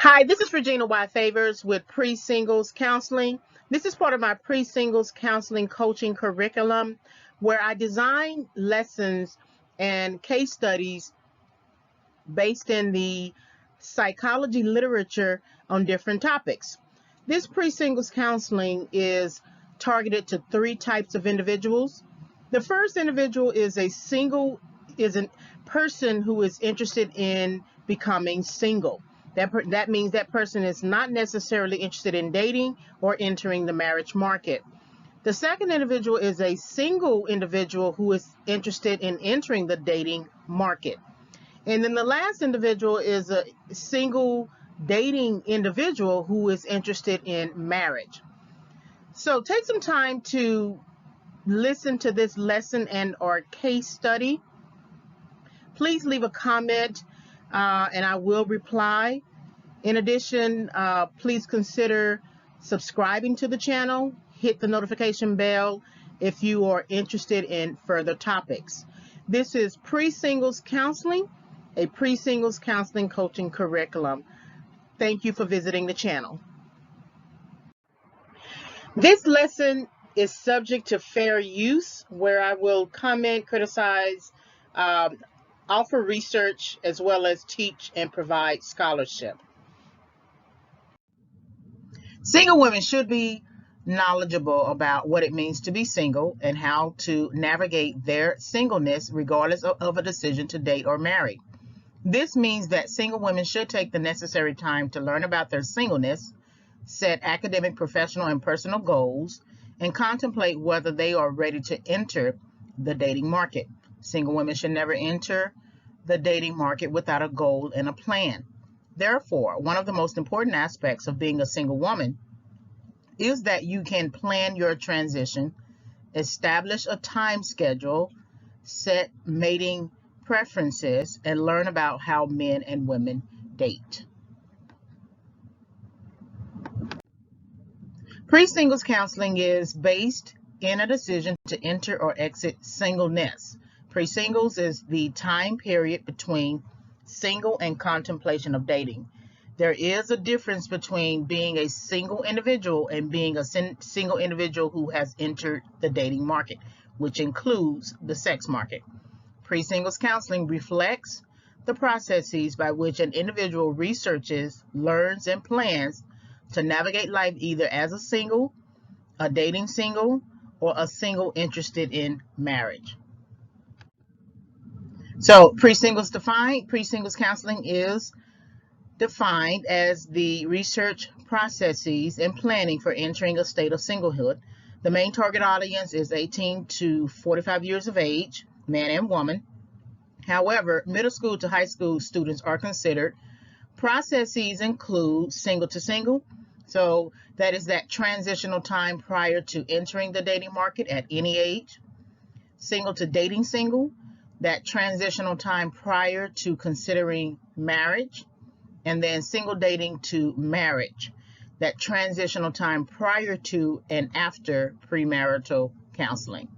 Hi, this is Regina Y. Favors with Pre-Singles Counseling. This is part of my Pre-Singles Counseling coaching curriculum where I design lessons and case studies based in the psychology literature on different topics. This Pre-Singles Counseling is targeted to three types of individuals. The first individual is a person who is interested in becoming single. That means that person is not necessarily interested in dating or entering the marriage market. The second individual is a single individual who is interested in entering the dating market. And then the last individual is a single dating individual who is interested in marriage. So take some time to listen to this lesson and or case study. Please leave a comment and I will reply. In addition, please consider subscribing to the channel. Hit the notification bell if you are interested in further topics. This is Pre-Singles Counseling, a Pre-Singles Counseling coaching curriculum. Thank you for visiting the channel. This lesson is subject to fair use, where I will comment, criticize, offer research, as well as teach and provide scholarship. Single women should be knowledgeable about what it means to be single and how to navigate their singleness regardless of a decision to date or marry. This means that single women should take the necessary time to learn about their singleness, set academic, professional, and personal goals, and contemplate whether they are ready to enter the dating market. Single women should never enter the dating market without a goal and a plan. Therefore, one of the most important aspects of being a single woman is that you can plan your transition, establish a time schedule, set mating preferences, and learn about how men and women date. Pre-singles counseling is based in a decision to enter or exit singleness. Pre-singles is the time period between single and contemplation of dating. There is a difference between being a single individual and being a single individual who has entered the dating market, which includes the sex market. Pre-singles counseling reflects the processes by which an individual researches, learns, and plans to navigate life either as a single, a dating single, or a single interested in marriage. So pre-singles counseling is defined as the research processes and planning for entering a state of singlehood. The main target audience is 18 to 45 years of age, man and woman. However, middle school to high school students are considered. Processes include single to single, so that is that transitional time prior to entering the dating market at any age. Single to dating single, that transitional time prior to considering marriage. And then single dating to marriage, that transitional time prior to and after premarital counseling.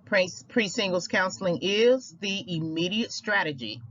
Pre-singles counseling is the immediate strategy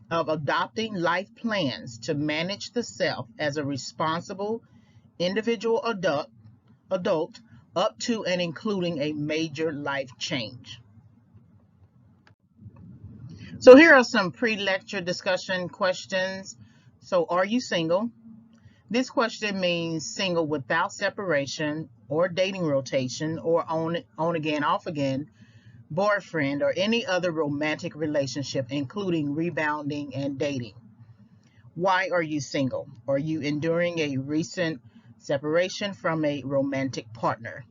of adopting life plans to manage the self as a responsible individual adult up to and including a major life change. So here are some pre-lecture discussion questions. So are you single? This question means single without separation or dating rotation or on again, off again, boyfriend, or any other romantic relationship, including rebounding and dating. Why are you single? Are you enduring a recent separation from a romantic partner?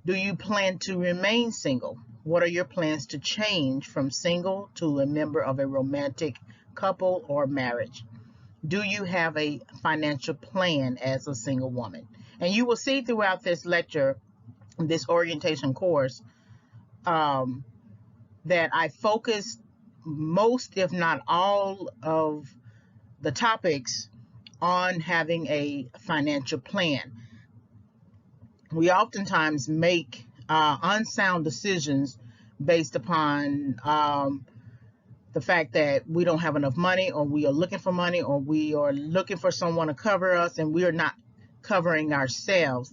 Do you plan to remain single? What are your plans to change from single to a member of a romantic couple or marriage? Do you have a financial plan as a single woman? And you will see throughout this lecture, this orientation course, that I focus most, if not all, of the topics on having a financial plan. We oftentimes make unsound decisions based upon the fact that we don't have enough money, or we are looking for money, or we are looking for someone to cover us and we are not covering ourselves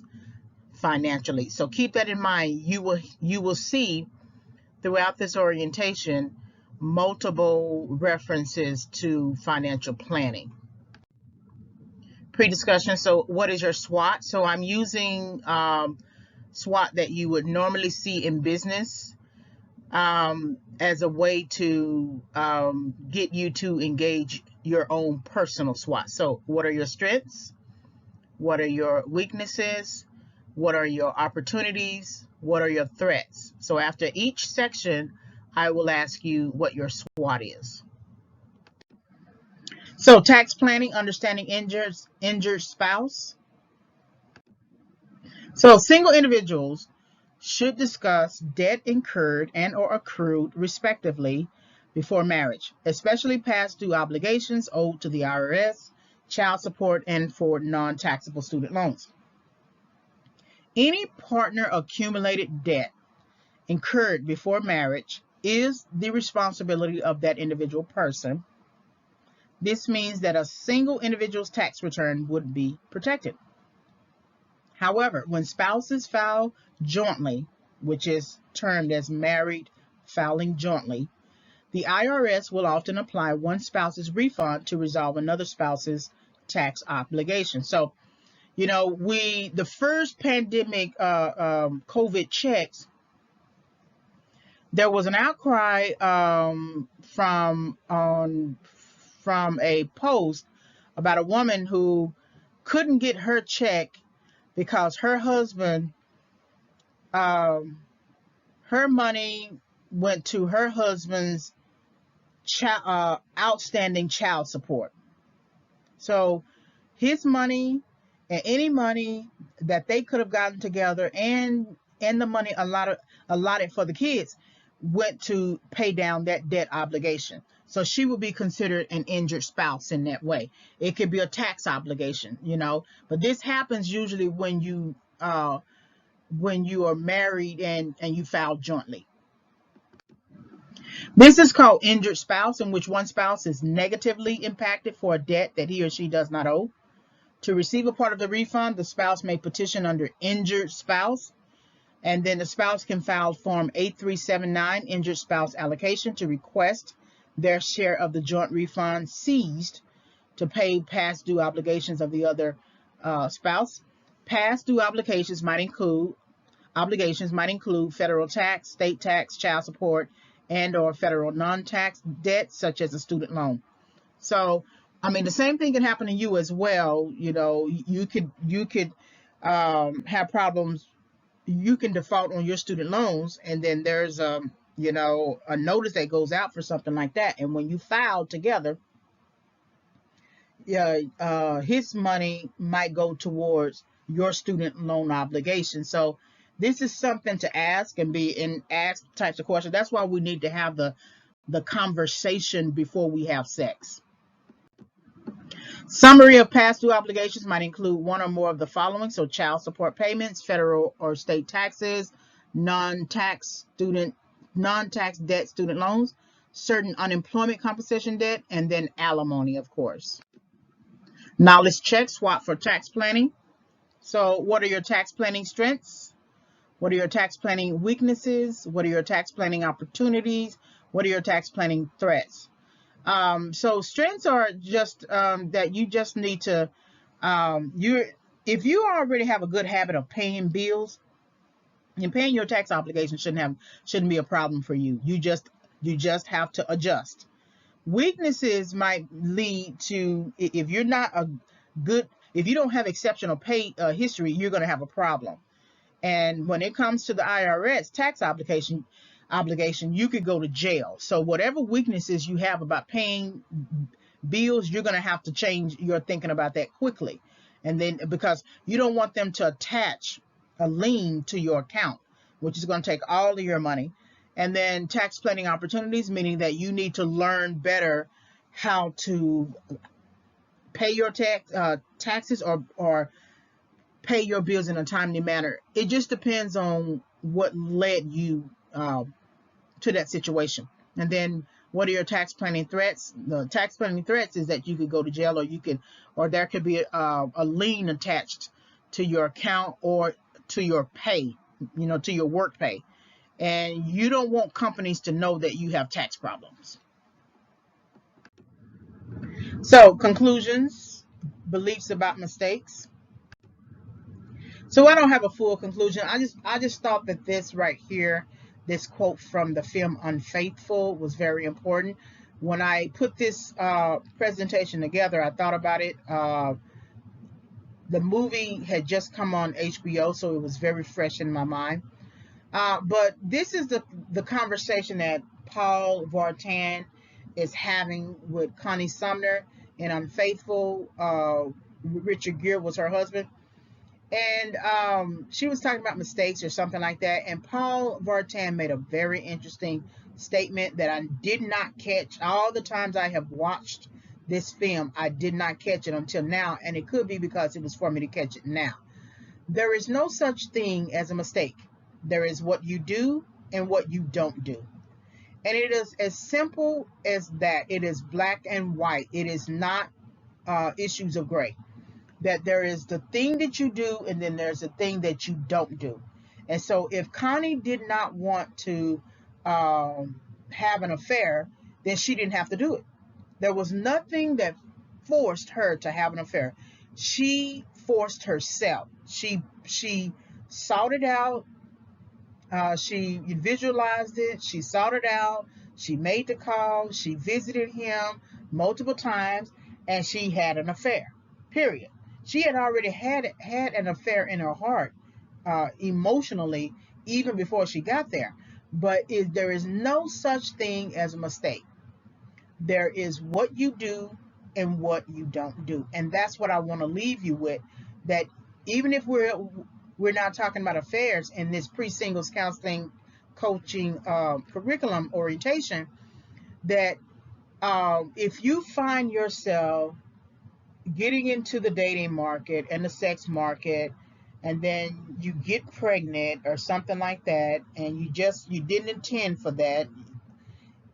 financially. So keep that in mind. You will see throughout this orientation multiple references to financial planning. Pre-discussion. So what is your SWOT? So I'm using SWOT that you would normally see in business as a way to get you to engage your own personal SWOT. So what are your strengths? What are your weaknesses? What are your opportunities? What are your threats? So after each section, I will ask you what your SWOT is. So tax planning, understanding injured spouse. So single individuals should discuss debt incurred and or accrued respectively before marriage, especially past due obligations owed to the IRS, child support, and for non-taxable student loans. Any partner accumulated debt incurred before marriage is the responsibility of that individual person. This means that a single individual's tax return would be protected. However, when spouses file jointly, which is termed as married filing jointly, the IRS will often apply one spouse's refund to resolve another spouse's tax obligation. So, the first pandemic COVID checks, there was an outcry from a post about a woman who couldn't get her check because her husband, her money went to her husband's outstanding child support. So his money and any money that they could have gotten together and the money allotted for the kids went to pay down that debt obligation. So she would be considered an injured spouse in that way. It could be a tax obligation, but this happens usually when you are married and you file jointly. This is called injured spouse, in which one spouse is negatively impacted for a debt that he or she does not owe. To receive a part of the refund, the spouse may petition under injured spouse, and then the spouse can file Form 8379, injured spouse allocation, to request their share of the joint refund seized to pay past due obligations of the other spouse. Past due obligations might include federal tax, state tax, child support, and or federal non-tax debts such as a student loan. So, the same thing can happen to you as well. You could have problems. You can default on your student loans, and then there's a notice that goes out for something like that. And when you file together, his money might go towards your student loan obligation. So this is something to ask and ask types of questions. That's why we need to have the conversation before we have sex. Summary of past due obligations might include one or more of the following. So child support payments, federal or state taxes, non-tax debt student loans, certain unemployment compensation debt, and then alimony, of course. Now let's check SWOT for tax planning. So what are your tax planning strengths? What are your tax planning weaknesses? What are your tax planning opportunities? What are your tax planning threats? So strengths are just that you just need to, if you already have a good habit of paying bills, and paying your tax obligation shouldn't be a problem for you. You just have to adjust. Weaknesses might lead to, if you don't have exceptional pay history, you're going to have a problem. And when it comes to the IRS tax obligation, you could go to jail. So whatever weaknesses you have about paying bills, you're going to have to change your thinking about that quickly. And then, because you don't want them to attach a lien to your account, which is going to take all of your money. And then tax planning opportunities, meaning that you need to learn better how to pay your taxes or pay your bills in a timely manner. It just depends on what led you to that situation. And then What are your tax planning threats? The tax planning threats is that you could go to jail, or there could be a lien attached to your account or to your pay, to your work pay. And you don't want companies to know that you have tax problems. So, conclusions, beliefs about mistakes. So I don't have a full conclusion. I just thought that this right here, this quote from the film Unfaithful, was very important. When I put this presentation together, I thought about it. The movie had just come on HBO, so it was very fresh in my mind. But this is the conversation that Paul Vartan is having with Connie Sumner in Unfaithful. Richard Gere was her husband. And she was talking about mistakes or something like that. And Paul Vartan made a very interesting statement that I did not catch. All the times I have watched this film, I did not catch it until now. And it could be because it was for me to catch it now. There is no such thing as a mistake. There is what you do and what you don't do. And it is as simple as that. It is black and white. It is not issues of gray. That there is the thing that you do and then there's the thing that you don't do. And so if Connie did not want to have an affair, then she didn't have to do it. There was nothing that forced her to have an affair. She forced herself. She sought it out. She visualized it. She sought it out. She made the call. She visited him multiple times, and she had an affair. Period. She had already had an affair in her heart, emotionally, even before she got there. But there is no such thing as a mistake. There is what you do and what you don't do, and that's what I want to leave you with. That even if we're not talking about affairs in this pre-singles counseling coaching curriculum orientation, that if you find yourself getting into the dating market and the sex market, and then you get pregnant or something like that, and you didn't intend for that.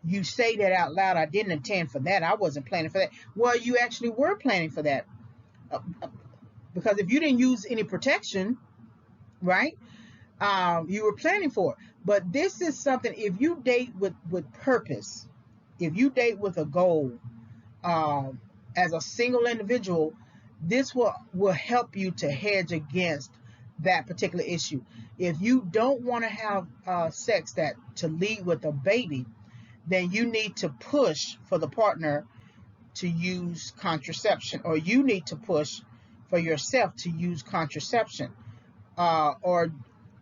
You say that out loud. I didn't intend for that. I wasn't planning for that. Well, you actually were planning for that, because if you didn't use any protection, right? You were planning for it. But this is something. If you date with purpose, if you date with a goal, as a single individual, this will help you to hedge against that particular issue. If you don't want to have sex that to lead with a baby, then you need to push for the partner to use contraception, or you need to push for yourself to use contraception, or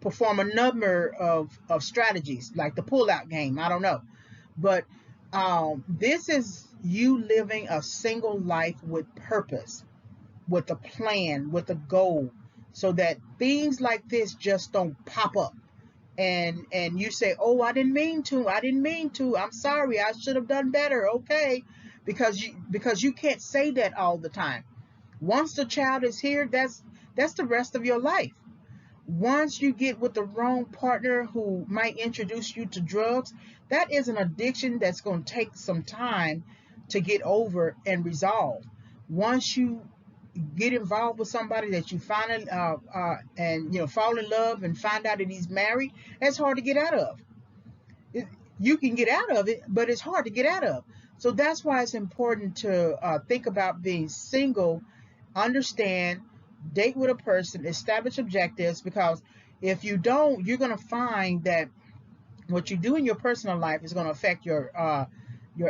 perform a number of strategies like the pull-out game. I don't know. But this is you living a single life with purpose, with a plan, with a goal, so that things like this just don't pop up. And you say, oh, I didn't mean to. I'm sorry. I should have done better. Okay. Because you can't say that all the time. Once the child is here, that's the rest of your life. Once you get with the wrong partner who might introduce you to drugs, that is an addiction that's going to take some time to get over and resolve. Once you get involved with somebody that you finally and fall in love and find out that he's married, that's hard to get out of. You can get out of it, but it's hard to get out of. So that's why it's important to think about being single, understand, date with a person, establish objectives, because if you don't, you're going to find that what you do in your personal life is going to affect your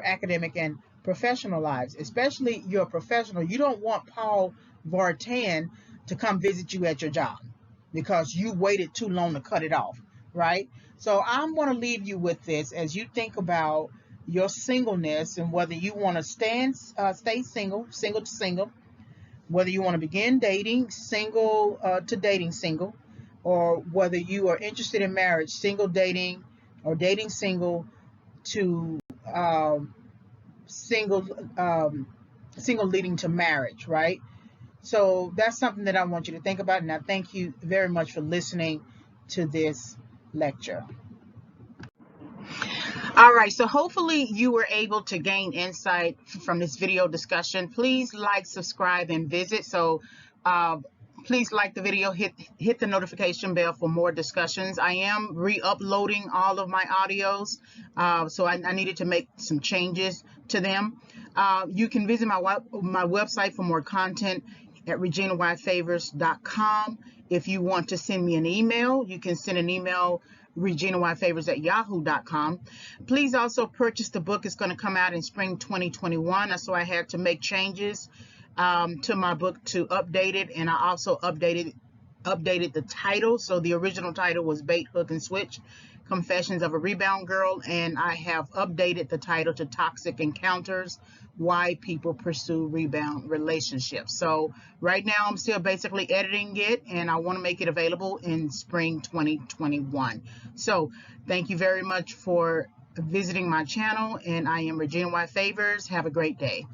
academic and professional lives, especially your professional. You don't want Paul Vartan to come visit you at your job because you waited too long to cut it off, right? So I'm going to leave you with this as you think about your singleness and whether you want to stay single to single, whether you want to begin dating single to dating single, or whether you are interested in marriage, single dating, or dating single to single leading to marriage, right? So that's something that I want you to think about, and I thank you very much for listening to this lecture. All right, so hopefully you were able to gain insight from this video discussion. Please like, subscribe, and visit. So uh, please like the video, hit the notification bell for more discussions. I am re-uploading all of my audios, so I needed to make some changes to them. You can visit my website for more content at reginayfavors.com. If you want to send me an email, you can send an email reginayfavors@yahoo.com. Please also purchase the book. It's going to come out in spring 2021. So I had to make changes to my book to update it, and I also updated the title. So the original title was Bait, Hook, and Switch: Confessions of a Rebound Girl, and I have updated the title to Toxic Encounters: Why People Pursue Rebound Relationships. So right now I'm still basically editing it, and I want to make it available in spring 2021. So thank you very much for visiting my channel, and I am Regina Y. Favors. Have a great day.